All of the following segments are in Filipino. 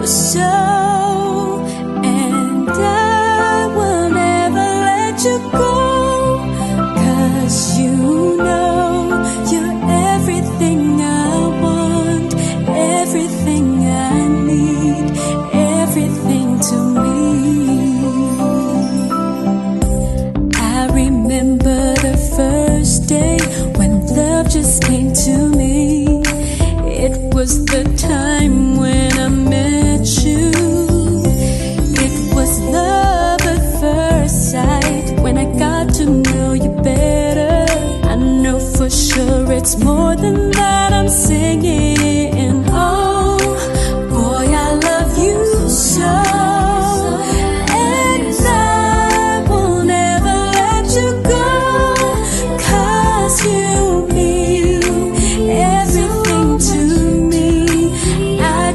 so, and I will never let you go, 'cause you know you're everything I want, everything I need, everything to me. I remember the first day when love just came to me. It was the time when I met you. It was love at first sight when I got to know you better. I know for sure it's more than that I'm singing. Oh, boy, I love you so.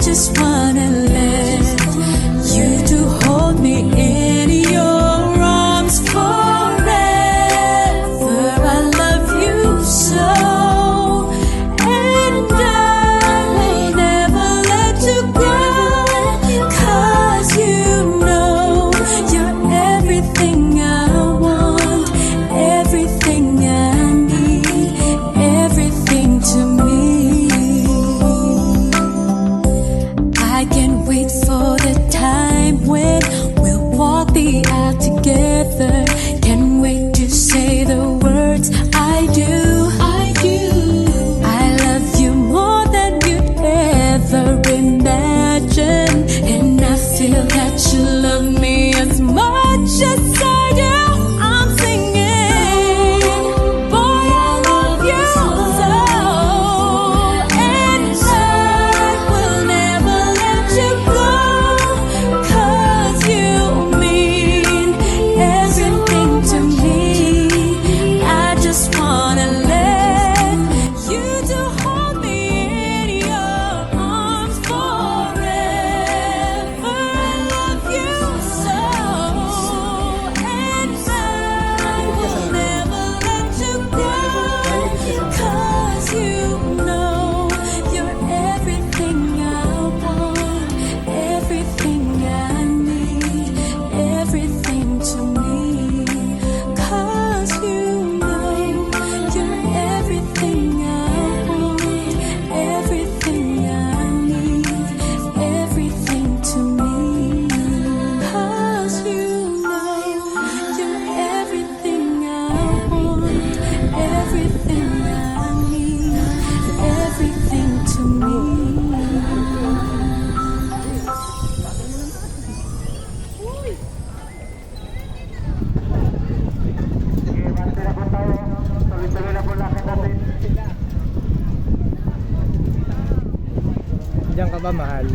Just wanna let you to hold me in your arms forever. I love you so, and I will never let you go, 'cause you know you're everything I want, everything I need, everything to me. I can't wait for the time when we'll walk the aisle together. Can't wait to say the words I do. I do. I love you more than you'd ever imagine, and I feel that you love me as much as I do. I'm singing, boy, I love you so, and I will never let you go, 'cause you mean everything to me. I just wanna let you to hold me in your arms forever. I love you so, and I will never let you go, 'cause you know you're everything I want, everything I need, everything to me. 'Cause you know you're everything I want, everything I need, everything to me. 'Cause you know you're everything I want, everything I need, everything to me. Diyan ka ba, mahal?